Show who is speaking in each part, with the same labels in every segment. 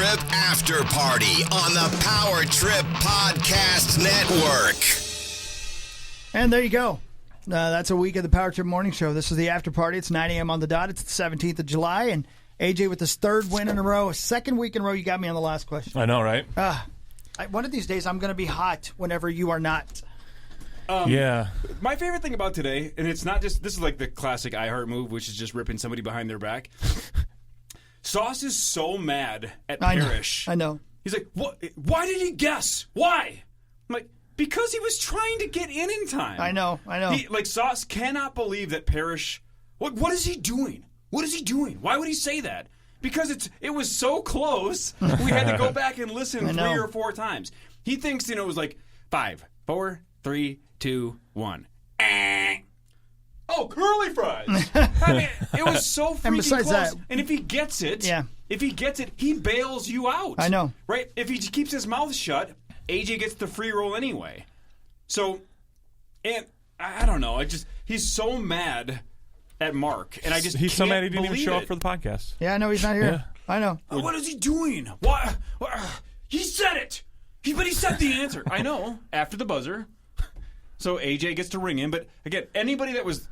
Speaker 1: Trip After Party on the Power Trip Podcast Network.
Speaker 2: And there you go. That's a week of the Power Trip Morning Show. This is the After Party. It's 9 a.m. on the dot. It's the 17th of July. And AJ with his third win in a row. Second week in a row, you got me on the last question.
Speaker 3: I know, right?
Speaker 2: One of these days, I'm going to be hot whenever you are not.
Speaker 3: Yeah.
Speaker 4: My favorite thing about today, and it's not just, this is like the classic iHeart move, which is just ripping somebody behind their back. Sauce is so mad at Parrish.
Speaker 2: I know.
Speaker 4: He's like, "What? Why did he guess? Why?" I'm like, because he was trying to get in time.
Speaker 2: I know.
Speaker 4: Sauce cannot believe that Parrish. What is he doing? What is he doing? Why would he say that? Because it was so close. We had to go back and listen 3 or 4 times. He thinks it was like 5, 4, 3, 2, 1. Oh, curly fries! I mean, it was so freaking close. And if he gets it, he bails you out.
Speaker 2: I know,
Speaker 4: right? If he keeps his mouth shut, AJ gets the free roll anyway. So, and I don't know. He's so mad at Mark, and
Speaker 3: he's so mad he didn't even show up for the podcast.
Speaker 2: Yeah, I know he's not here. Yeah. I know.
Speaker 4: What is he doing? What? He said it. But he said the answer. I know. After the buzzer. So AJ gets to ring in, but again, anybody that was,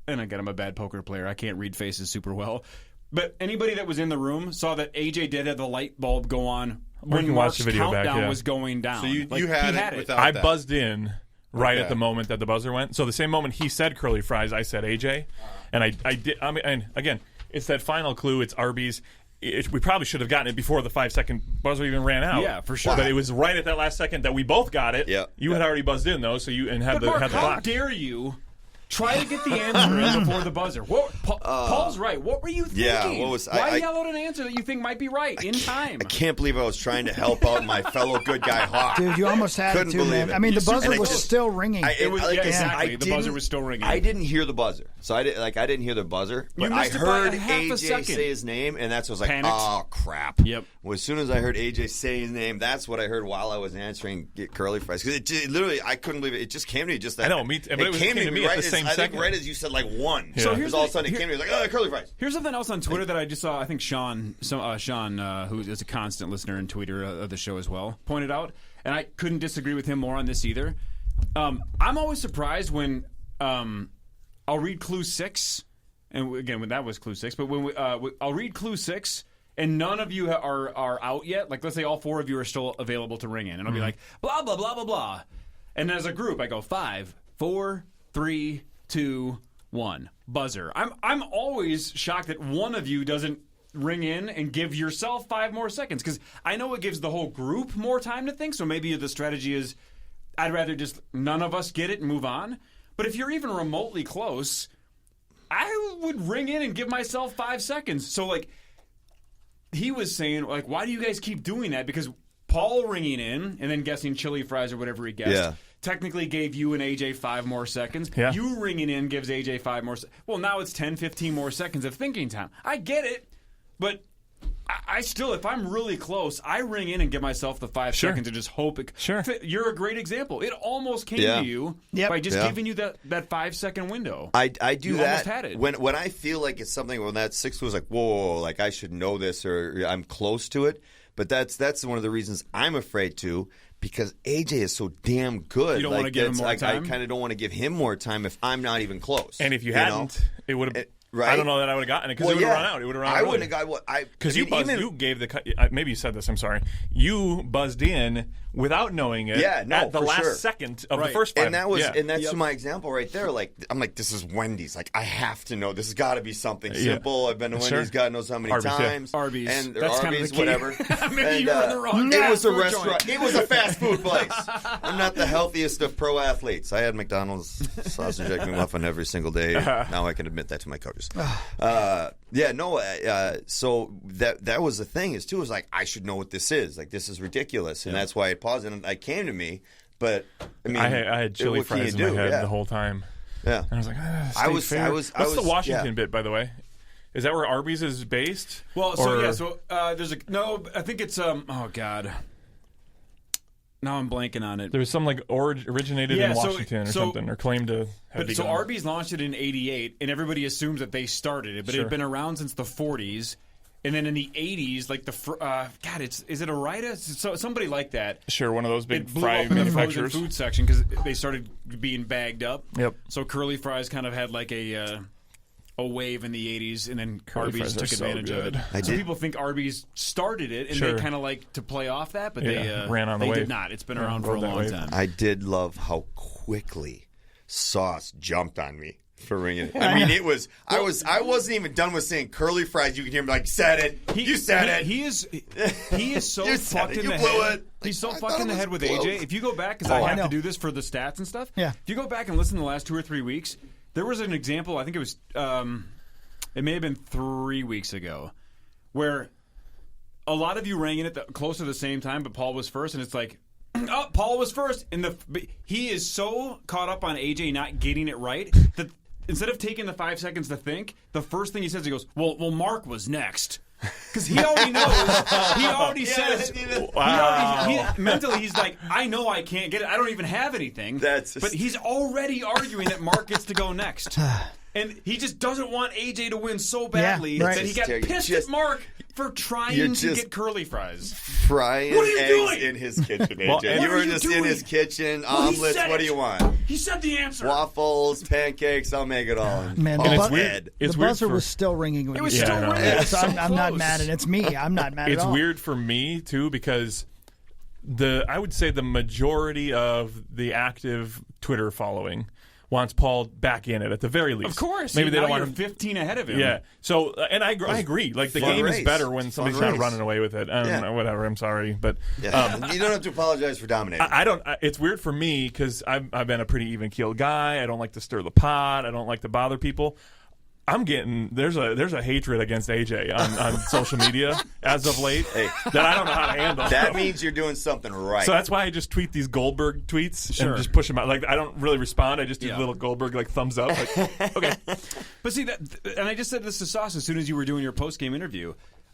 Speaker 4: and again, I'm a bad poker player. I can't read faces super well, but anybody that was in the room saw that AJ did have the light bulb go on when Mark's countdown was going down.
Speaker 5: So you had it without
Speaker 3: I buzzed in right at the moment that the buzzer went. So the same moment he said curly fries, I said AJ, and I did. I mean, and again, it's that final clue. It's Arby's. We probably should have gotten it before the 5-second buzzer even ran out.
Speaker 4: Yeah, for sure.
Speaker 3: But it was right at that last second that we both got it.
Speaker 5: Yeah.
Speaker 3: You had already buzzed in though, so you had the
Speaker 4: Mark,
Speaker 3: clock.
Speaker 4: how dare you try to get the answer in before the buzzer? Paul's right. What were you thinking?
Speaker 5: Yeah,
Speaker 4: Why yell out an answer that you think might be right in time?
Speaker 5: I can't believe I was trying to help out my fellow good guy Hawk.
Speaker 2: Dude, you almost had
Speaker 5: Couldn't
Speaker 2: it too,
Speaker 5: believe
Speaker 2: man.
Speaker 5: it.
Speaker 2: I mean, the buzzer was still ringing.
Speaker 4: Exactly. The buzzer was still ringing.
Speaker 5: I didn't hear the buzzer, so I didn't hear the buzzer. But I heard AJ say his name, and that's what I was like,
Speaker 4: Panicked.
Speaker 5: oh crap.
Speaker 4: Yep.
Speaker 5: Well, as soon as I heard AJ say his name, that's what I heard while I was answering get curly fries. Because it literally, I couldn't believe it. It just came to me just that.
Speaker 3: I know, but it came to me
Speaker 5: right
Speaker 3: at the same
Speaker 5: I
Speaker 3: second.
Speaker 5: think right as you said like 1.
Speaker 3: Yeah.
Speaker 5: So here's all of a sudden it came to me like, oh, curly fries.
Speaker 4: Here's something else on Twitter that I just saw. I think Sean, who is a constant listener and tweeter of the show as well, pointed out, and I couldn't disagree with him more on this either. I'm always surprised when I'll read Clue 6, and again, when that was Clue 6, but when I'll read Clue 6, and none of you are out yet. Like, let's say all 4 of you are still available to ring in, and I'll be like, blah, blah, blah, blah, blah. And as a group, I go 5, 4, 3, 2, 1. Buzzer. I'm always shocked that one of you doesn't ring in and give yourself 5 more seconds, because I know it gives the whole group more time to think, so maybe the strategy is I'd rather just none of us get it and move on. But if you're even remotely close, I would ring in and give myself 5 seconds. So, like, he was saying, like, why do you guys keep doing that? Because Paul ringing in and then guessing chili fries or whatever he guessed technically gave you and AJ 5 more seconds.
Speaker 3: Yeah.
Speaker 4: You ringing in gives AJ 5 more seconds. Well, now it's 10, 15 more seconds of thinking time. I get it, but I still, if I'm really close, I ring in and give myself the 5 seconds and just hope it.
Speaker 3: Sure.
Speaker 4: You're a great example. It almost came to you by just giving you that 5-second window.
Speaker 5: I do
Speaker 4: you
Speaker 5: that
Speaker 4: almost had it.
Speaker 5: when I feel like it's something when that 6 was like, whoa, like I should know this or I'm close to it. But that's one of the reasons I'm afraid to, because AJ is so damn good.
Speaker 4: You don't want to give him more time?
Speaker 5: I kind of don't want to give him more time if I'm not even close.
Speaker 3: And if you hadn't, it would have.
Speaker 5: Right?
Speaker 3: I don't know that I would have gotten it because it would have run out. It would have run out.
Speaker 5: I wouldn't have got what I
Speaker 3: because you gave the maybe you said this. I'm sorry. You buzzed in without knowing it.
Speaker 5: Yeah, no,
Speaker 3: at the
Speaker 5: for
Speaker 3: last
Speaker 5: sure.
Speaker 3: second of the first 5.
Speaker 5: And that was that's my example right there. Like I'm like, this is Wendy's. Like I have to know. This has got to be something simple. I've been to Wendy's, God knows how many times.
Speaker 4: Arby's,
Speaker 5: and
Speaker 4: that's
Speaker 5: Arby's,
Speaker 4: kind of
Speaker 5: whatever.
Speaker 4: Maybe you were in the wrong.
Speaker 5: It was a restaurant. It was a fast food place. I'm not the healthiest of pro athletes. I had McDonald's sausage egg McMuffin every single day. Now I can admit that to my coaches. So that was the thing is too. It was like I should know what this is. Like this is ridiculous, and that's why I paused and it came to me. But I mean,
Speaker 3: I had chili fries in my head the whole time.
Speaker 5: Yeah,
Speaker 3: and I was like,
Speaker 5: What's
Speaker 3: the Washington bit, by the way? Is that where Arby's is based?
Speaker 4: Well, there's I think it's oh god. Now I'm blanking on it.
Speaker 3: There was some like originated in Washington or something, or claimed to have begun.
Speaker 4: So Arby's launched it in '88, and everybody assumes that they started it, but it had been around since the '40s. And then in the 80s, like is it Ore-Ida? So somebody like that.
Speaker 3: Sure, one of those big
Speaker 4: It blew
Speaker 3: fry
Speaker 4: up in the frozen
Speaker 3: manufacturers.
Speaker 4: food section because they started being bagged up.
Speaker 3: Yep.
Speaker 4: So curly fries kind of had like a wave in the 80s, and then Arby's
Speaker 3: fries are
Speaker 4: took
Speaker 3: so
Speaker 4: advantage of it.
Speaker 3: good.
Speaker 4: So people think Arby's started it, and
Speaker 3: Sure.
Speaker 4: they kind of like to play off that, but they
Speaker 3: ran on the
Speaker 4: they
Speaker 3: wave.
Speaker 4: did not. It's been
Speaker 3: Yeah,
Speaker 4: around for a
Speaker 3: rode that
Speaker 4: long
Speaker 3: wave.
Speaker 4: time.
Speaker 5: I did love how quickly Sauce jumped on me for ringing it. I mean, it was. I wasn't even done with saying curly fries. You can hear me like, said it. You said it.
Speaker 4: He is so
Speaker 5: You said
Speaker 4: fucked
Speaker 5: it.
Speaker 4: in
Speaker 5: You
Speaker 4: the
Speaker 5: blew
Speaker 4: head.
Speaker 5: it.
Speaker 4: He's so
Speaker 5: I
Speaker 4: fucked
Speaker 5: thought
Speaker 4: in the
Speaker 5: it
Speaker 4: head
Speaker 5: was
Speaker 4: with
Speaker 5: close.
Speaker 4: AJ. If you go back, because
Speaker 2: I
Speaker 4: I have
Speaker 2: know.
Speaker 4: to do this for the stats and stuff.
Speaker 2: Yeah.
Speaker 4: If you go back and listen to the last 2 or 3 weeks, there was an example. I think it was. It may have been 3 weeks ago, where a lot of you rang in at close to the same time, but Paul was first, and it's like, oh, Paul was first. But he is so caught up on AJ not getting it right that instead of taking the 5 seconds to think, the first thing he says, he goes, well, Mark was next. Because he already knows. He already says. Mentally, he's like, I know I can't get it. I don't even have anything. But he's already arguing that Mark gets to go next. And he just doesn't want AJ to win so badly that he got pissed at Mark for trying to get curly fries.
Speaker 5: Frying
Speaker 4: What are you
Speaker 5: eggs
Speaker 4: doing?
Speaker 5: in his kitchen, AJ.
Speaker 3: Well,
Speaker 5: you
Speaker 3: what
Speaker 5: were
Speaker 4: are you
Speaker 5: just in
Speaker 4: doing?
Speaker 5: his kitchen.
Speaker 4: Well, he
Speaker 5: Omelets.
Speaker 4: said
Speaker 5: What do
Speaker 4: it.
Speaker 5: you want?
Speaker 4: He said the answer.
Speaker 5: Waffles, pancakes. I'll make it all.
Speaker 2: Man,
Speaker 5: Paul's
Speaker 2: the bu-
Speaker 5: head.
Speaker 3: It's
Speaker 2: the
Speaker 3: weird
Speaker 2: buzzer
Speaker 3: for-
Speaker 2: was still ringing. When
Speaker 4: It
Speaker 2: you
Speaker 4: was
Speaker 2: said
Speaker 4: still
Speaker 3: I know.
Speaker 4: ringing.
Speaker 2: it.
Speaker 4: It was
Speaker 2: So
Speaker 4: so
Speaker 2: I'm not
Speaker 4: close.
Speaker 2: mad, and it's me. I'm not mad
Speaker 3: It's
Speaker 2: at all.
Speaker 3: weird for me too because I would say the majority of the active Twitter following wants Paul back in it at the very least.
Speaker 4: Of course.
Speaker 3: Maybe they
Speaker 4: now
Speaker 3: don't want
Speaker 4: you're
Speaker 3: him.
Speaker 4: 15 ahead of him.
Speaker 3: Yeah. So and I agree. Like the
Speaker 5: Fun
Speaker 3: game
Speaker 5: race.
Speaker 3: is better when somebody's
Speaker 5: Fun
Speaker 3: not
Speaker 5: race.
Speaker 3: running away with it.
Speaker 5: Yeah.
Speaker 3: Whatever. I'm sorry, but
Speaker 5: Yeah. You don't have to apologize for dominating.
Speaker 3: I don't. It's weird for me because I've been a pretty even keeled guy. I don't like to stir the pot. I don't like to bother people. I'm getting there's a hatred against AJ on social media as of late that I don't know how to handle.
Speaker 5: That means you're doing something right.
Speaker 3: So that's why I just tweet these Goldberg tweets
Speaker 4: Sure.
Speaker 3: and just push them out. Like I don't really respond. I just do
Speaker 4: Yeah.
Speaker 3: little Goldberg like thumbs up. Like okay.
Speaker 4: But see, and I just said this to Sauce as soon as you were doing your post-game interview.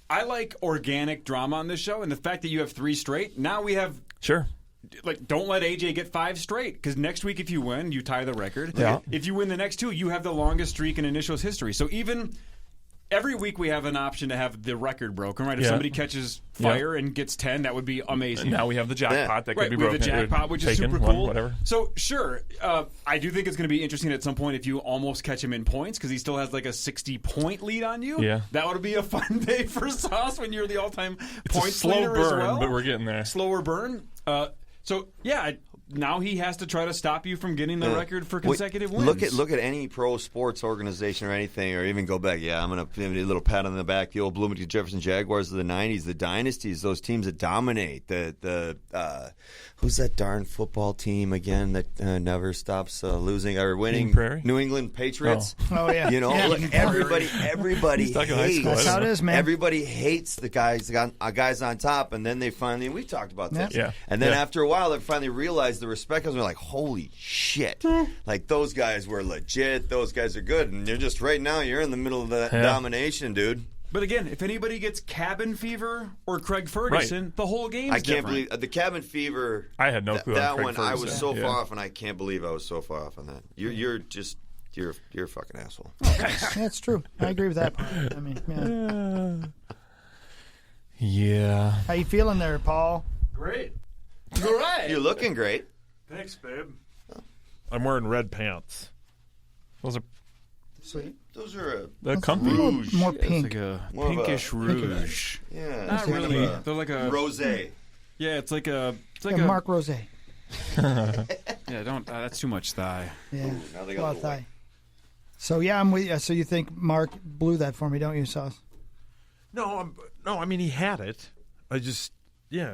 Speaker 4: I like organic drama on this show, and the fact that you have 3 straight, now we have...
Speaker 3: Sure.
Speaker 4: Like, don't let AJ get 5 straight, because next week if you win, you tie the record.
Speaker 3: Yeah.
Speaker 4: If you win the next 2, you have the longest streak in initials history. So even every week we have an option to have the record broken, right? If
Speaker 3: Yeah.
Speaker 4: somebody catches fire and gets 10, that would be amazing.
Speaker 3: Now we have the jackpot that could be
Speaker 4: we have
Speaker 3: broken.
Speaker 4: the jackpot, which is
Speaker 3: taken,
Speaker 4: super
Speaker 3: one,
Speaker 4: cool.
Speaker 3: Whatever.
Speaker 4: So sure, I do think it's going to be interesting at some point if you almost catch him in points because he still has like a 60-point lead on you.
Speaker 3: Yeah.
Speaker 4: That would be a fun day for Sauce when you're the all-time
Speaker 3: It's
Speaker 4: points
Speaker 3: a slow
Speaker 4: leader as
Speaker 3: burn,
Speaker 4: well.
Speaker 3: but we're getting there.
Speaker 4: Slower burn. So yeah, now he has to try to stop you from getting the record for consecutive wins.
Speaker 5: Look at any pro sports organization or anything, or even go back. Yeah, I'm going to give you a little pat on the back. The old Bloomington Jefferson Jaguars of the '90s, the dynasties, those teams that dominate. The who's that darn football team again that never stops losing or winning?
Speaker 3: Prairie?
Speaker 5: New England Patriots.
Speaker 2: Oh yeah.
Speaker 5: You know,
Speaker 2: Yeah.
Speaker 5: look, everybody
Speaker 3: stuck in high
Speaker 5: hates.
Speaker 3: school,
Speaker 2: That's how it is, man.
Speaker 5: Everybody hates the guys on top, and then they finally. We talked about this.
Speaker 3: Yeah.
Speaker 5: And then
Speaker 3: Yeah.
Speaker 5: after a while, they finally realized the respect. Because they're like, holy shit! Like those guys were legit. Those guys are good, and you're just right now. You're in the middle of that domination, dude.
Speaker 4: But again, if anybody gets cabin fever or Craig Ferguson, the whole game's
Speaker 5: I can't
Speaker 4: different.
Speaker 5: believe the cabin fever.
Speaker 3: I had no clue on
Speaker 5: That
Speaker 3: Craig
Speaker 5: one, I was
Speaker 3: Ferguson.
Speaker 5: so
Speaker 3: Yeah.
Speaker 5: far off, and I can't believe I was so far off on that. You're a fucking asshole.
Speaker 2: Yeah, it's true. I agree with that part. I mean,
Speaker 3: Yeah.
Speaker 2: how you feeling there, Paul?
Speaker 6: Great.
Speaker 4: You're right.
Speaker 5: You're looking great.
Speaker 6: Thanks, babe. I'm wearing red pants.
Speaker 3: Those are
Speaker 2: Sweet.
Speaker 5: Those are
Speaker 3: they're comfy.
Speaker 5: rouge.
Speaker 2: More
Speaker 4: It's
Speaker 2: pink.
Speaker 4: like a
Speaker 5: More of a-
Speaker 4: pinkish rouge.
Speaker 5: Yeah,
Speaker 4: Not
Speaker 5: it's kind
Speaker 4: really.
Speaker 5: of a
Speaker 4: They're like a
Speaker 5: rosé.
Speaker 4: yeah. It's like a
Speaker 2: Yeah, Mark Rose.
Speaker 4: yeah. Don't that's too much thigh.
Speaker 2: Yeah.
Speaker 5: Now they
Speaker 2: A
Speaker 5: got
Speaker 2: lot
Speaker 5: a
Speaker 2: of
Speaker 5: little
Speaker 2: thigh. So yeah, I'm with you. So you think Mark blew that for me, don't you, Sauce?
Speaker 6: No, I mean, he had it. I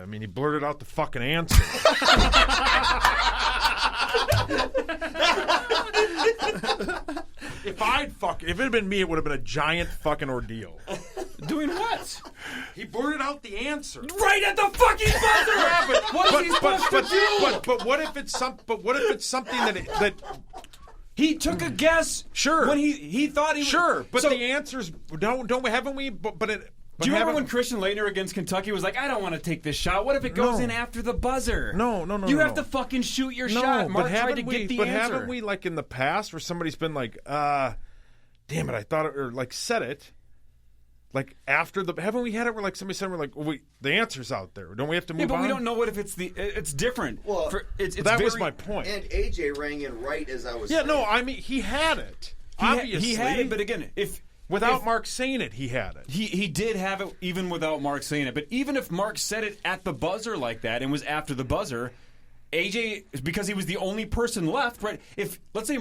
Speaker 6: mean, he blurted out the fucking answer. If it had been me, it would have been a giant fucking ordeal.
Speaker 4: Doing what?
Speaker 6: He blurted out the answer.
Speaker 4: Right at the fucking buzzer. What is he supposed to do?
Speaker 6: But what if it's something that
Speaker 4: He took a guess.
Speaker 6: Sure.
Speaker 4: When he thought he
Speaker 6: sure, but
Speaker 4: So-
Speaker 6: the answers haven't we?
Speaker 4: Do you remember when Christian Laettner against Kentucky was like, I don't want to take this shot. What if it goes
Speaker 6: No.
Speaker 4: in after the buzzer?
Speaker 6: No.
Speaker 4: You
Speaker 6: no.
Speaker 4: have to fucking shoot your
Speaker 6: No,
Speaker 4: shot. Mark
Speaker 6: but
Speaker 4: tried to
Speaker 6: haven't we?
Speaker 4: get the
Speaker 6: But
Speaker 4: answer.
Speaker 6: haven't we, like in the past, where somebody's been like, "Damn it, I thought it," or like said it, Like after haven't we had it where like somebody said we're like, well, the answer's out there. Don't we have to move on?
Speaker 4: Yeah, but we don't know what if it's different.
Speaker 5: Well,
Speaker 6: that was my point.
Speaker 5: And AJ rang in right as I was.
Speaker 6: Yeah,
Speaker 5: saying.
Speaker 6: no, I mean he had it. Obviously,
Speaker 4: he had it, but again,
Speaker 6: without Mark saying it, he had it.
Speaker 4: He did have it even without Mark saying it. But even if Mark said it at the buzzer like that and was after the buzzer, AJ, because he was the only person left, right? If let's say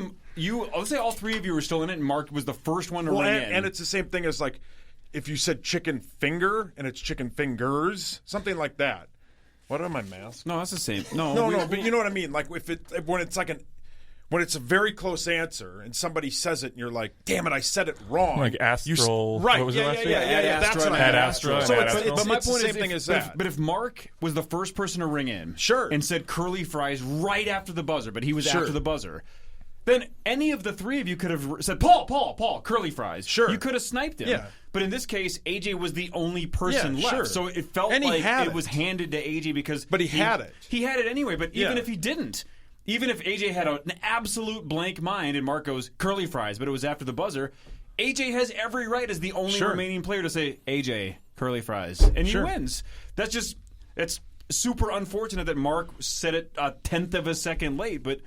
Speaker 4: all three of you were still in it, and Mark was the first one to ring in,
Speaker 6: and it's the same thing as like if you said chicken finger and it's chicken fingers, something like that. What am I mask?
Speaker 4: No, that's the same. No,
Speaker 6: but you know what I mean. Like when it's a very close answer and somebody says it and you're like, damn it, I said it wrong.
Speaker 3: Like astral.
Speaker 6: Right.
Speaker 3: What was it last year?
Speaker 6: Yeah. That's what I
Speaker 3: Ad
Speaker 6: mean.
Speaker 3: Astra.
Speaker 6: So
Speaker 4: But my
Speaker 6: it's
Speaker 4: point
Speaker 6: the
Speaker 4: is,
Speaker 6: same thing as that.
Speaker 4: But if Mark was the first person to ring in,
Speaker 6: Sure,
Speaker 4: and said curly fries right after the buzzer, but he was
Speaker 6: Sure.
Speaker 4: after the buzzer, then any of the three of you could have said, Paul, curly fries.
Speaker 6: Sure.
Speaker 4: You could have sniped him.
Speaker 6: Yeah.
Speaker 4: But in this case, AJ was the only person
Speaker 6: Yeah,
Speaker 4: left.
Speaker 6: sure.
Speaker 4: So it felt
Speaker 6: And he
Speaker 4: like
Speaker 6: had
Speaker 4: it
Speaker 6: it.
Speaker 4: was handed to AJ because...
Speaker 6: But he had it.
Speaker 4: He had it anyway, but even
Speaker 6: Yeah.
Speaker 4: if he didn't, even if AJ had an absolute blank mind and Mark goes, curly fries, but it was after the buzzer, AJ has every right as the only
Speaker 6: Sure.
Speaker 4: remaining player to say, AJ, curly fries. And he
Speaker 6: Sure.
Speaker 4: wins. It's super unfortunate that Mark said it a tenth of a second late, but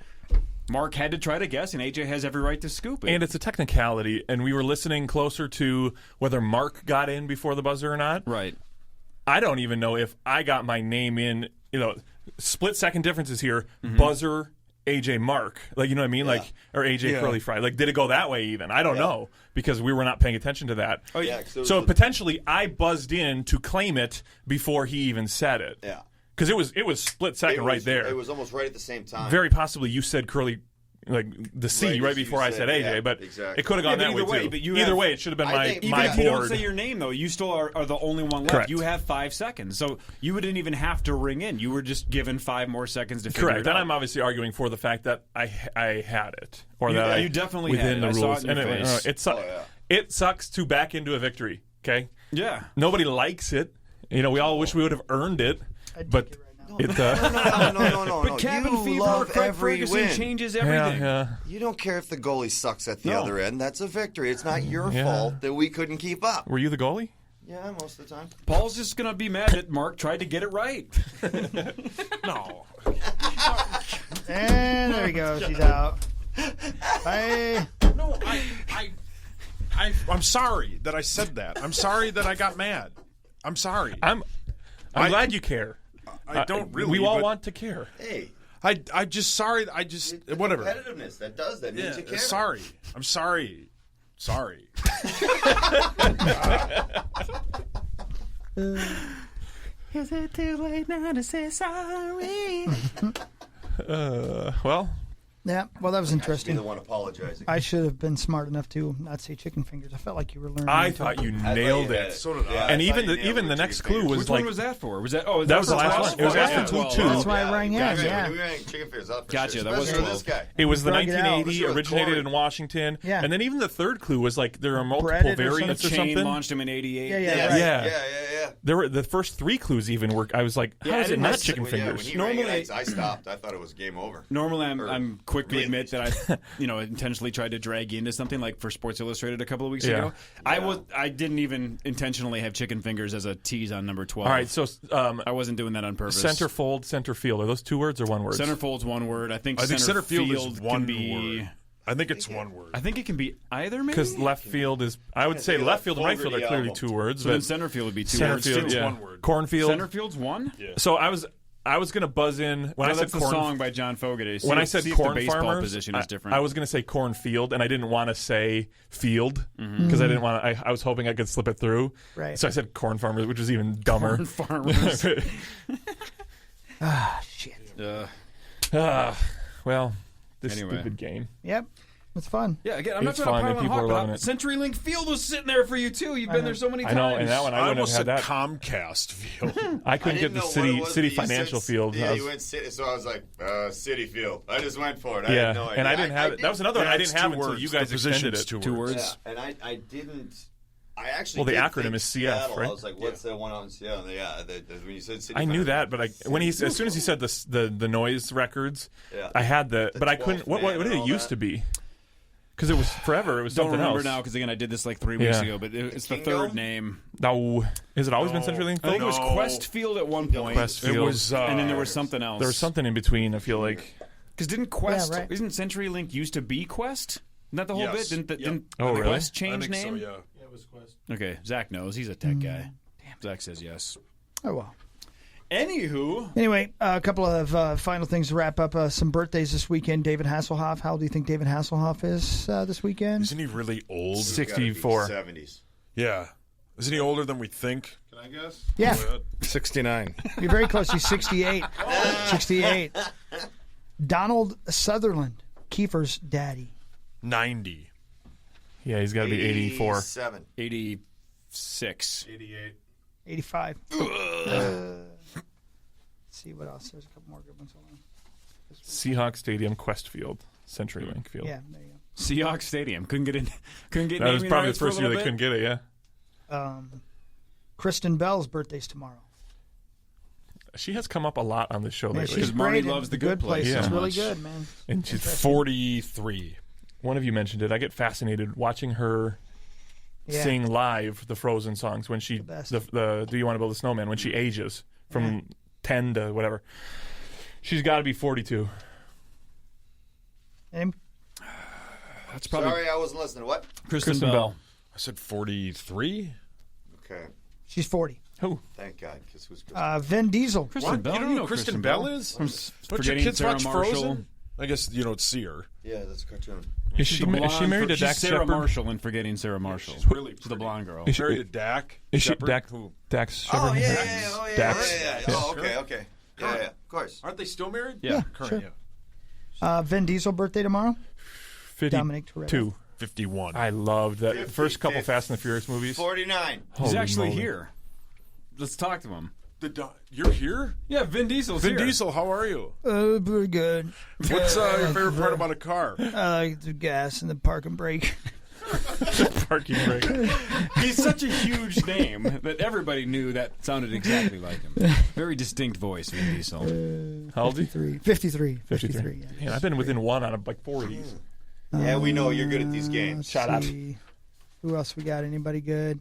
Speaker 4: Mark had to try to guess, and AJ has every right to scoop it.
Speaker 3: And it's a technicality, and we were listening closer to whether Mark got in before the buzzer or not.
Speaker 4: Right.
Speaker 3: I don't even know if I got my name in, split second differences here, buzzer, AJ Mark. Like, you know what I mean? Like, or AJ Curly Fry. Like, did it go that way even? I don't know because we were not paying attention to that.
Speaker 5: Oh, yeah.
Speaker 3: So potentially I buzzed in to claim it before he even said it.
Speaker 5: Yeah.
Speaker 3: Because it was split second right there.
Speaker 5: It was almost right at the same time.
Speaker 3: Very possibly you said Curly, like the C right
Speaker 5: as you
Speaker 3: before I said
Speaker 5: said,
Speaker 3: AJ,
Speaker 5: yeah,
Speaker 3: but
Speaker 5: exactly.
Speaker 3: it could have gone
Speaker 4: Yeah,
Speaker 3: that
Speaker 4: but either
Speaker 3: way
Speaker 4: way,
Speaker 3: too.
Speaker 4: but you
Speaker 3: Either
Speaker 4: have-
Speaker 3: way, it should have been
Speaker 5: I think-
Speaker 4: Even
Speaker 3: my
Speaker 4: if you don't
Speaker 3: board.
Speaker 4: say your name, though, you still are the only one left.
Speaker 3: Correct.
Speaker 4: You have 5 seconds. So you didn't even have to ring in. You were just given 5 more seconds to figure
Speaker 3: Correct.
Speaker 4: it
Speaker 3: And
Speaker 4: out.
Speaker 3: I'm obviously arguing for the fact that I had it, or
Speaker 4: You-
Speaker 3: that
Speaker 4: you definitely
Speaker 3: within
Speaker 4: had it.
Speaker 3: the
Speaker 4: I saw
Speaker 3: rules.
Speaker 4: it in your
Speaker 3: And
Speaker 4: face.
Speaker 3: it sucks to back into a victory. Okay.
Speaker 4: Yeah.
Speaker 3: Nobody likes it. We all wish we would have earned it, but it.
Speaker 5: No.
Speaker 4: But cabin
Speaker 5: you
Speaker 4: fever
Speaker 5: love
Speaker 4: or Craig
Speaker 5: every
Speaker 4: Ferguson
Speaker 5: win.
Speaker 4: changes everything.
Speaker 3: Yeah.
Speaker 5: You don't care if the goalie sucks at the
Speaker 4: No.
Speaker 5: other end. That's a victory. It's not your
Speaker 3: Yeah.
Speaker 5: fault that we couldn't keep up.
Speaker 3: Were you the goalie?
Speaker 5: Yeah, most of the time.
Speaker 4: Paul's just going to be mad that Mark tried to get it right.
Speaker 6: No.
Speaker 2: And there he goes. He's out. Bye.
Speaker 6: No, I'm sorry that I said that. I'm sorry that I got mad. I'm sorry.
Speaker 3: I'm glad you care.
Speaker 6: I don't really.
Speaker 3: We all
Speaker 6: but
Speaker 3: want to care.
Speaker 5: Hey,
Speaker 6: I just sorry. I just whatever.
Speaker 5: competitiveness. That means you care.
Speaker 6: Sorry. I'm sorry. Sorry.
Speaker 4: Is it too late now to say sorry?
Speaker 3: Well,
Speaker 2: Yeah, well, that was
Speaker 5: Be
Speaker 2: interesting.
Speaker 5: the one apologizing.
Speaker 2: I should have been smart enough to not say chicken fingers. I felt like you were learning.
Speaker 3: I thought you nailed
Speaker 5: you had
Speaker 3: it.
Speaker 5: So did I.
Speaker 3: And
Speaker 5: I
Speaker 3: even
Speaker 5: thought you nailed
Speaker 3: the
Speaker 5: it
Speaker 3: next
Speaker 5: with chicken
Speaker 3: clue was
Speaker 4: Which
Speaker 3: like
Speaker 4: one was that for? Was that
Speaker 3: that was the
Speaker 4: for
Speaker 3: last
Speaker 4: 12?
Speaker 3: one. It was
Speaker 4: Oh,
Speaker 3: after
Speaker 4: yeah.
Speaker 3: clue
Speaker 4: 12.
Speaker 3: 2.
Speaker 2: That's why I rang in,
Speaker 5: Gotcha.
Speaker 2: yeah.
Speaker 5: We rang chicken fingers up for
Speaker 4: Gotcha,
Speaker 5: sure.
Speaker 4: that was
Speaker 5: Especially
Speaker 4: 12.
Speaker 5: this guy.
Speaker 3: It was the
Speaker 2: Drag it out.
Speaker 3: 1980,
Speaker 5: Sure,
Speaker 3: originated
Speaker 5: Corey.
Speaker 3: in Washington.
Speaker 2: Yeah.
Speaker 3: And then even the third clue was like there are multiple
Speaker 2: Breaded or
Speaker 3: variants
Speaker 4: The
Speaker 3: or
Speaker 4: chain
Speaker 3: something.
Speaker 4: launched him in 88.
Speaker 2: Yeah,
Speaker 5: Yeah,
Speaker 2: right.
Speaker 3: Yeah.
Speaker 5: yeah.
Speaker 3: There were the first 3 clues even were. I was like, how
Speaker 4: Yeah, I
Speaker 3: is it
Speaker 4: didn't
Speaker 3: not
Speaker 4: have-
Speaker 3: chicken
Speaker 5: When
Speaker 3: fingers?
Speaker 5: he
Speaker 4: Normally-
Speaker 5: rang it, I stopped. I thought it was game over.
Speaker 4: Normally, I'm quick to
Speaker 5: me at
Speaker 4: admit that I, intentionally tried to drag you into something like for Sports Illustrated a couple of weeks
Speaker 3: Yeah.
Speaker 4: ago. I didn't even intentionally have chicken fingers as a tease on number 12.
Speaker 3: All right, so
Speaker 4: I wasn't doing that on purpose.
Speaker 3: centerfold, center field. Are those 2 words or 1 word?
Speaker 4: Centerfold's 1 word. I think
Speaker 6: center field is
Speaker 4: can
Speaker 6: one
Speaker 4: be.
Speaker 6: word. I think it's 1 word.
Speaker 4: I think it can be either. Maybe
Speaker 3: Because left field is. I would say
Speaker 5: be
Speaker 3: left
Speaker 5: like
Speaker 3: field and right field are
Speaker 5: Fogarty
Speaker 3: clearly
Speaker 5: album.
Speaker 3: 2 words.
Speaker 4: so then
Speaker 3: But
Speaker 4: center field would be 2
Speaker 3: center
Speaker 4: words.
Speaker 3: field,
Speaker 4: too.
Speaker 6: It's
Speaker 3: yeah.
Speaker 6: 1 word.
Speaker 3: Cornfield.
Speaker 4: Center field's 1.
Speaker 3: So I was gonna buzz in when
Speaker 4: No,
Speaker 3: I said
Speaker 4: that's the
Speaker 3: corn.
Speaker 4: song by John Fogerty. See
Speaker 3: When
Speaker 4: if-
Speaker 3: I said
Speaker 4: see if
Speaker 3: corn
Speaker 4: the baseball
Speaker 3: farmers,
Speaker 4: position is different.
Speaker 3: I was going to say cornfield, and I didn't want to say field because I didn't want. I was hoping I could slip it through.
Speaker 2: Right.
Speaker 3: So I said corn farmers, which was even dumber.
Speaker 4: Corn farmers.
Speaker 2: Shit.
Speaker 3: Well, this
Speaker 4: Anyway.
Speaker 3: stupid game.
Speaker 2: Yep, it's fun.
Speaker 4: Yeah, again, I'm not
Speaker 3: It's
Speaker 4: trying
Speaker 3: fun,
Speaker 4: to
Speaker 3: and
Speaker 4: pile on
Speaker 3: people
Speaker 4: hard,
Speaker 3: are
Speaker 4: but
Speaker 3: loving it.
Speaker 4: CenturyLink Field was sitting there for you too. You've been there so many
Speaker 3: I
Speaker 4: times.
Speaker 3: know, and that one I
Speaker 6: I
Speaker 3: wouldn't
Speaker 6: almost
Speaker 3: have had
Speaker 6: said
Speaker 3: that.
Speaker 6: Comcast field.
Speaker 3: I couldn't get
Speaker 5: didn't
Speaker 3: the
Speaker 5: know what
Speaker 3: city
Speaker 5: it was,
Speaker 3: city
Speaker 5: but you
Speaker 3: financial
Speaker 5: said-
Speaker 3: field.
Speaker 5: Yeah,
Speaker 3: I was-
Speaker 5: you went city, so I was like, City Field. I just went for it. I
Speaker 3: yeah,
Speaker 5: had no idea.
Speaker 3: and I didn't have it. That was another one I didn't have until you guys
Speaker 6: the
Speaker 3: extended
Speaker 6: position's
Speaker 3: it.
Speaker 6: 2
Speaker 4: 2
Speaker 6: words.
Speaker 4: words.
Speaker 5: Yeah, and I didn't. I actually.
Speaker 3: Well, the
Speaker 5: did
Speaker 3: acronym
Speaker 5: think
Speaker 3: is CF,
Speaker 5: Seattle.
Speaker 3: right?
Speaker 5: I was like, "What's the one out in Seattle?" Yeah, when you said City.
Speaker 3: I knew
Speaker 5: Field,
Speaker 3: that, but as soon as he said the noise records,
Speaker 5: Yeah.
Speaker 3: I had but I couldn't.
Speaker 5: 12th
Speaker 3: What
Speaker 5: man
Speaker 3: did
Speaker 5: and
Speaker 3: it
Speaker 5: all
Speaker 3: used
Speaker 5: that.
Speaker 3: to be? Because it was forever. It was
Speaker 4: Don't
Speaker 3: something
Speaker 4: remember
Speaker 3: else.
Speaker 4: now because again I did this like 3 weeks
Speaker 3: Yeah.
Speaker 4: ago, but it's the
Speaker 5: Kingo?
Speaker 4: third name.
Speaker 3: No, has it always been CenturyLink?
Speaker 4: I think it was
Speaker 6: No.
Speaker 4: Questfield at one point,
Speaker 3: Questfield.
Speaker 6: It was,
Speaker 4: and then there was something else.
Speaker 3: There was something in between. I feel like.
Speaker 4: Because didn't Quest?
Speaker 2: Yeah, right.
Speaker 4: Isn't CenturyLink used to be Quest? Isn't that the whole
Speaker 6: Yes.
Speaker 4: bit? Didn't
Speaker 6: Yep.
Speaker 3: Oh, really?
Speaker 4: Quest
Speaker 6: I
Speaker 4: change
Speaker 6: think
Speaker 4: name?
Speaker 6: so, yeah.
Speaker 4: Okay, Zach knows. He's a tech guy. Damn, Zach says yes.
Speaker 2: Oh, well.
Speaker 4: Anywho,
Speaker 2: Anyway, a couple of final things to wrap up. Some birthdays this weekend. David Hasselhoff. How old do you think David Hasselhoff is this weekend?
Speaker 6: Isn't he really old?
Speaker 3: 64.
Speaker 5: 70s.
Speaker 6: Yeah. Isn't he older than we think?
Speaker 7: Can I guess?
Speaker 2: Yeah,
Speaker 7: 69.
Speaker 2: you're very close. He's 68. 68. Donald Sutherland, Kiefer's daddy.
Speaker 6: 90.
Speaker 3: Yeah, he's got to be 84.
Speaker 5: 7.
Speaker 4: 86.
Speaker 7: 88.
Speaker 2: 85. Let's see what else. There's a couple more good ones. Hold on.
Speaker 3: Seahawks Stadium, Questfield, CenturyLink Field.
Speaker 2: Yeah, there you
Speaker 4: Seahawks Stadium couldn't get in. Couldn't get.
Speaker 3: That was
Speaker 4: naming
Speaker 3: probably the
Speaker 4: rights for a
Speaker 3: first year
Speaker 4: little
Speaker 3: they couldn't get it. Yeah,
Speaker 2: go. Kristen Bell's birthday's tomorrow.
Speaker 3: she has come up a lot on this show
Speaker 2: Yeah,
Speaker 3: lately.
Speaker 2: she's
Speaker 4: Because Marty
Speaker 2: great in
Speaker 4: loves The Good Place
Speaker 3: so
Speaker 2: It's really
Speaker 4: much.
Speaker 2: good, man.
Speaker 3: And she's
Speaker 6: 43.
Speaker 3: one of you mentioned it. I get fascinated watching her
Speaker 2: Yeah.
Speaker 3: sing live the Frozen songs when she
Speaker 2: best.
Speaker 3: the Do You Want to Build a Snowman when she ages from 10 to whatever. She's got to be 42.
Speaker 2: And
Speaker 4: That's probably
Speaker 5: Sorry, I wasn't listening. What?
Speaker 4: Kristen
Speaker 3: Bell.
Speaker 4: Bell.
Speaker 6: I said 43?
Speaker 5: Okay.
Speaker 2: she's 40.
Speaker 3: Who?
Speaker 5: Thank God, because who's Kristen?
Speaker 2: Vin Diesel.
Speaker 4: Kristen Bell.
Speaker 6: You don't know who Kristen Bell is?
Speaker 4: From
Speaker 6: Don't your
Speaker 4: Forgetting
Speaker 6: kids
Speaker 4: Sarah
Speaker 6: watch
Speaker 4: Marshall.
Speaker 6: Frozen? I guess you don't see her.
Speaker 5: Yeah, that's a cartoon.
Speaker 3: Is
Speaker 4: She's
Speaker 3: she
Speaker 4: the
Speaker 3: is she
Speaker 4: blonde
Speaker 3: married to
Speaker 4: she's
Speaker 3: Dax
Speaker 4: Sarah
Speaker 3: Shepard?
Speaker 4: Marshall in Forgetting Sarah Marshall.
Speaker 6: She's really
Speaker 4: She's the
Speaker 6: pretty.
Speaker 4: blonde girl.
Speaker 3: Is she-
Speaker 6: Married to Dak?
Speaker 3: Is she
Speaker 6: Shepard?
Speaker 3: Dax?
Speaker 6: Who?
Speaker 3: Dax Shepard?
Speaker 5: Oh, yeah.
Speaker 3: Dax.
Speaker 5: Yeah. Oh, okay, okay. Yeah, of course.
Speaker 6: Aren't they still married?
Speaker 4: Yeah.
Speaker 6: Current,
Speaker 2: sure.
Speaker 6: yeah.
Speaker 2: Vin Diesel birthday tomorrow. Dominic Toretto.
Speaker 3: 52.
Speaker 6: 51.
Speaker 3: I loved that
Speaker 5: 50,
Speaker 3: first couple
Speaker 5: 50,
Speaker 3: Fast and the Furious movies.
Speaker 5: 49.
Speaker 4: He's
Speaker 3: Holy
Speaker 4: actually
Speaker 3: moly.
Speaker 4: here. Let's talk to him.
Speaker 6: You're here?
Speaker 4: Yeah, Vin Diesel's
Speaker 6: Vin
Speaker 4: here.
Speaker 6: Diesel, how are you?
Speaker 2: Pretty good.
Speaker 6: What's your favorite part about a car?
Speaker 2: I like the gas and the park and brake.
Speaker 3: Parking brake.
Speaker 4: He's such a huge name that everybody knew that sounded exactly like him. Very distinct voice, Vin Diesel.
Speaker 3: How old is he?
Speaker 2: 53. 53. Yeah.
Speaker 3: Man, I've been within one out of like 4 of these.
Speaker 5: Yeah, we know you're good at these games.
Speaker 3: Shut up.
Speaker 2: See. Who else we got? Anybody good?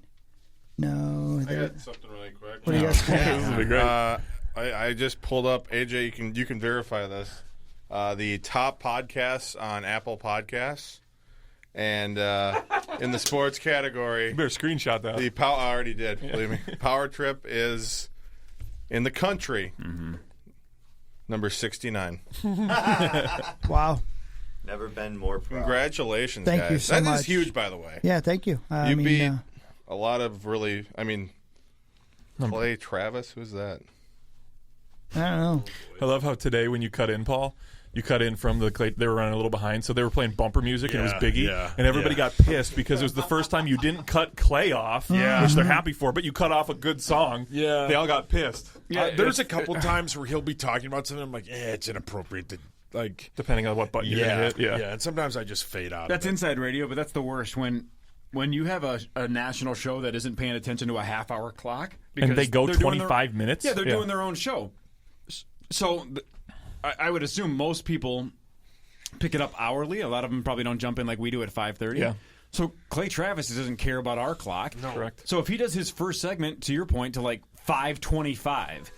Speaker 2: No.
Speaker 7: I got something really quick.
Speaker 2: What do you guys got?
Speaker 3: This will be great.
Speaker 7: I just pulled up, AJ, you can verify this. The top podcasts on Apple Podcasts. And in the sports category,
Speaker 3: You better screenshot that.
Speaker 7: I already did, believe me. Power Trip is in the country. Number 69.
Speaker 2: Wow.
Speaker 5: Never been more proud.
Speaker 7: Congratulations,
Speaker 2: Thank
Speaker 7: guys.
Speaker 2: you so
Speaker 7: That
Speaker 2: much.
Speaker 7: is huge, by the way.
Speaker 2: Yeah, thank you.
Speaker 7: You beat a lot of really, Clay Travis, who's that?
Speaker 2: I don't know.
Speaker 3: I love how today when you cut in, Paul, you cut in from the Clay. They were running a little behind, so they were playing bumper music, and it was
Speaker 6: Yeah,
Speaker 3: Biggie,
Speaker 6: yeah,
Speaker 3: and everybody
Speaker 6: yeah.
Speaker 3: got pissed because it was the first time you didn't cut Clay off,
Speaker 6: Yeah.
Speaker 3: which they're happy for, but you cut off a good song.
Speaker 6: Yeah.
Speaker 3: They all got pissed.
Speaker 6: There's a couple times where he'll be talking about something. I'm like, it's inappropriate to, like,
Speaker 3: Depending on what button you're going to hit. Yeah.
Speaker 6: And sometimes I just fade out.
Speaker 4: That's
Speaker 6: of it.
Speaker 4: inside radio, but that's the worst when you have a national show that isn't paying attention to a half-hour clock.
Speaker 3: And they
Speaker 4: because
Speaker 3: go
Speaker 4: they're doing
Speaker 3: 25 minutes?
Speaker 4: Yeah, they're
Speaker 3: Yeah.
Speaker 4: doing their own show. So I would assume most people pick it up hourly. A lot of them probably don't jump in like we do at 5:30.
Speaker 3: Yeah.
Speaker 4: So Clay Travis doesn't care about our clock.
Speaker 6: No.
Speaker 3: Correct.
Speaker 4: So if he does his first segment, to your point, to like 5:25,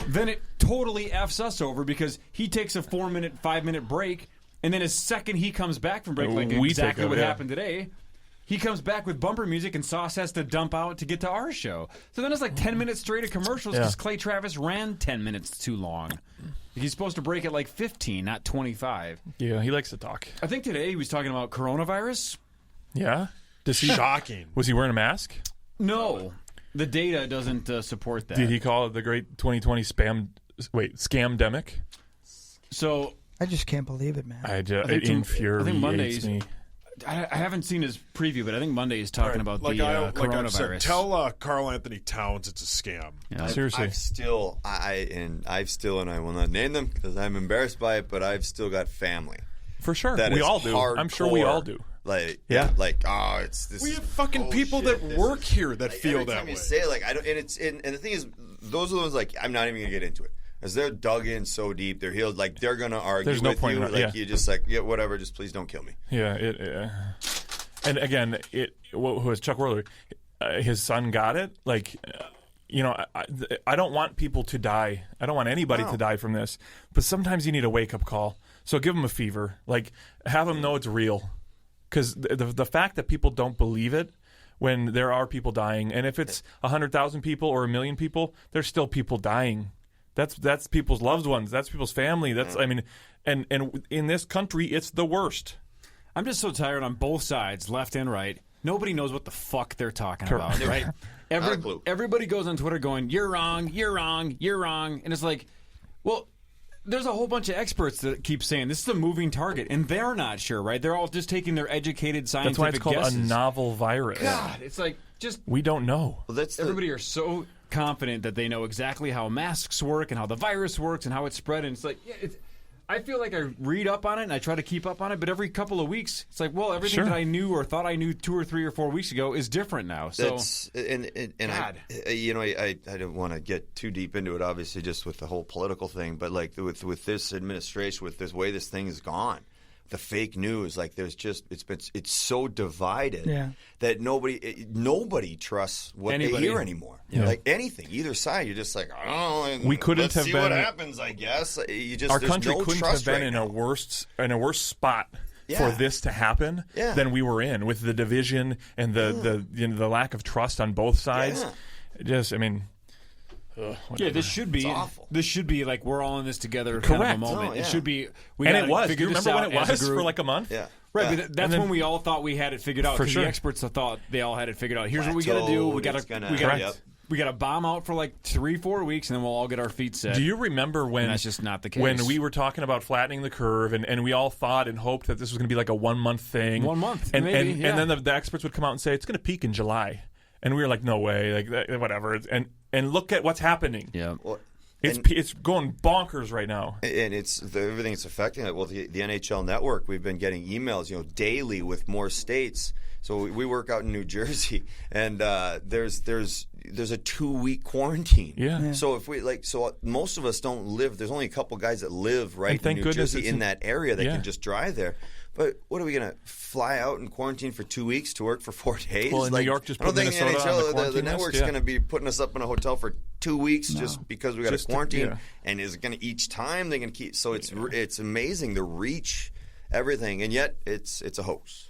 Speaker 4: then it totally F's us over because he takes a 4-minute, 5-minute break, and then as second he comes back from break, like
Speaker 3: We
Speaker 4: exactly
Speaker 3: take
Speaker 4: what
Speaker 3: it, yeah.
Speaker 4: happened today, he comes back with bumper music and Sauce has to dump out to get to our show. So then it's like 10 minutes straight of commercials because
Speaker 3: Yeah.
Speaker 4: Clay Travis ran 10 minutes too long. He's supposed to break at like 15, not 25.
Speaker 3: Yeah, he likes to talk.
Speaker 4: I think today he was talking about coronavirus.
Speaker 3: Yeah? Does he?
Speaker 6: Shocking.
Speaker 3: Was he wearing a mask?
Speaker 4: No, the data doesn't support that.
Speaker 3: Did he call it the great 2020 scamdemic?
Speaker 4: So
Speaker 2: I just can't believe it, man.
Speaker 3: It
Speaker 4: think
Speaker 3: infuriates
Speaker 4: Monday's
Speaker 3: me.
Speaker 4: I haven't seen his preview, but I think Monday is talking about the
Speaker 6: Like I've
Speaker 4: coronavirus.
Speaker 6: said, tell Carl Anthony Towns it's a scam.
Speaker 4: Yeah.
Speaker 3: Seriously.
Speaker 5: I've still, and I will not name them because I'm embarrassed by it, but I've still got family.
Speaker 3: For sure.
Speaker 5: That
Speaker 3: We
Speaker 5: is
Speaker 3: all do. I'm sure we
Speaker 5: hardcore.
Speaker 3: all do.
Speaker 5: Like,
Speaker 3: Yeah.
Speaker 5: it's this.
Speaker 6: We
Speaker 5: is
Speaker 6: have fucking people
Speaker 5: bullshit.
Speaker 6: that
Speaker 5: This
Speaker 6: work
Speaker 5: is-
Speaker 6: here that
Speaker 5: like,
Speaker 6: feel
Speaker 5: every
Speaker 6: that
Speaker 5: time
Speaker 6: way.
Speaker 5: you say it, like I don't, and the thing is, those are the ones like I'm not even gonna get into it. As they're dug in so deep, they're healed. Like they're gonna argue
Speaker 3: There's no
Speaker 5: with
Speaker 3: point
Speaker 5: you.
Speaker 3: in-
Speaker 5: Like
Speaker 3: yeah.
Speaker 5: you just like, yeah, whatever. Just please don't kill me.
Speaker 3: Yeah. And again, who was Chuck Woolery? His son got it. Like, I don't want people to die. I don't want anybody to die from this. But sometimes you need a wake up call. So give them a fever. Like, have them know it's real. Because the fact that people don't believe it when there are people dying, and if it's 100,000 people or 1 million people, there's still people dying. That's people's loved ones. That's people's family. And in this country, it's the worst.
Speaker 4: I'm just so tired on both sides, left and right. Nobody knows what the fuck they're talking about, right?
Speaker 5: Not a clue.
Speaker 4: Everybody goes on Twitter going, "You're wrong, you're wrong, you're wrong," and it's like, well, there's a whole bunch of experts that keep saying this is a moving target, and they're not sure, right? They're all just taking their educated scientific
Speaker 3: That's why it's called
Speaker 4: guesses.
Speaker 3: a novel virus.
Speaker 4: God, it's like just
Speaker 3: We don't know.
Speaker 5: Well, that's
Speaker 4: everybody are so confident that they know exactly how masks work and how the virus works and how it's spread, and it's like, yeah, I feel like I read up on it and I try to keep up on it, but every couple of weeks, it's like, well, everything
Speaker 3: Sure.
Speaker 4: that I knew or thought I knew 2 or 3 or 4 weeks ago is different now. So
Speaker 5: That's, and
Speaker 4: God.
Speaker 5: I don't want to get too deep into it, obviously, just with the whole political thing, but like with this administration, with this way this thing has gone, the fake news, like it's so divided that nobody trusts what they hear anymore.
Speaker 3: Yeah.
Speaker 5: Like anything, either side, you're just like, I don't know. And
Speaker 3: We couldn't
Speaker 5: let's
Speaker 3: have
Speaker 5: see
Speaker 3: been-
Speaker 5: what happens. I guess you just
Speaker 3: Our
Speaker 5: there's
Speaker 3: country
Speaker 5: no
Speaker 3: couldn't
Speaker 5: trust
Speaker 3: have been
Speaker 5: right
Speaker 3: in
Speaker 5: now.
Speaker 3: a worse spot
Speaker 5: Yeah.
Speaker 3: for this to happen than we were in, with the division and the lack of trust on both sides. Just,
Speaker 4: yeah, this should be
Speaker 5: awful.
Speaker 4: this should be like we're all in this together kind of a
Speaker 3: Correct.
Speaker 4: moment.
Speaker 5: Oh, yeah.
Speaker 4: It should be. We
Speaker 3: and
Speaker 4: gotta
Speaker 3: it was. Do
Speaker 4: figure
Speaker 3: you
Speaker 4: this
Speaker 3: remember when
Speaker 4: out
Speaker 3: it
Speaker 4: as a
Speaker 3: was
Speaker 4: group.
Speaker 3: for like a month?
Speaker 5: Yeah.
Speaker 4: Right,
Speaker 5: Yeah.
Speaker 4: but that's
Speaker 3: then-
Speaker 4: when we all thought we had it figured out.
Speaker 3: For
Speaker 4: Because
Speaker 3: sure.
Speaker 4: the experts thought they all had it figured out. Here's what we got to do. We got
Speaker 5: It's
Speaker 4: to
Speaker 5: gonna-
Speaker 3: Yep.
Speaker 4: we got to bomb out for like 3-4 weeks, and then we'll all get our feet set.
Speaker 3: Do you remember when
Speaker 4: And that's just not the case.
Speaker 3: when we were talking about flattening the curve, and we all thought and hoped that this was going to be like a 1 month thing?
Speaker 4: 1 month,
Speaker 3: and
Speaker 4: maybe,
Speaker 3: and,
Speaker 4: yeah.
Speaker 3: and then the experts would come out and say it's going to peak in July, and we were like, no way, like whatever. And look at what's happening.
Speaker 4: Yeah.
Speaker 5: Well,
Speaker 3: It's going bonkers right now.
Speaker 5: And it's everything it's affecting it. Well, the NHL Network, we've been getting emails, daily with more states. So we work out in New Jersey, and there's a 2-week quarantine.
Speaker 3: Yeah.
Speaker 5: So if most of us don't live. There's only a couple guys that live right
Speaker 3: And thank
Speaker 5: in New
Speaker 3: goodness
Speaker 5: Jersey
Speaker 3: it's
Speaker 5: in that area that
Speaker 3: yeah.
Speaker 5: can just drive there. But what are we going to fly out and quarantine for 2 weeks to work for 4 days?
Speaker 3: Well, in New York just
Speaker 5: I don't
Speaker 3: put
Speaker 5: think
Speaker 3: Minnesota on the
Speaker 5: the
Speaker 3: quarantine
Speaker 5: network's
Speaker 3: list, yeah.
Speaker 5: going to be putting us up in a hotel for 2 weeks just because we got
Speaker 3: Just
Speaker 5: to
Speaker 3: to-
Speaker 5: quarantine.
Speaker 3: yeah.
Speaker 5: And is it going to each time they're going to keep? So it's amazing the reach, everything, and yet it's a hoax.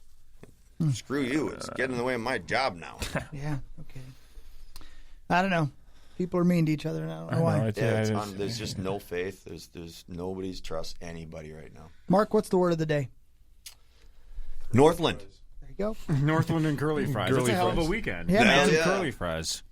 Speaker 5: Screw you! It's getting in the way of my job now.
Speaker 2: Yeah. Okay. I don't know. People are mean to each other, and I don't know why.
Speaker 5: There's just no faith. There's nobody's trust anybody right now.
Speaker 2: Mark, what's the word of the day?
Speaker 5: Northland.
Speaker 2: There you go.
Speaker 4: Northland and curly fries.
Speaker 3: Curly
Speaker 4: That's a hell of a
Speaker 3: fries.
Speaker 4: weekend.
Speaker 2: Yeah, man.
Speaker 4: Some
Speaker 5: Yeah.
Speaker 4: curly fries.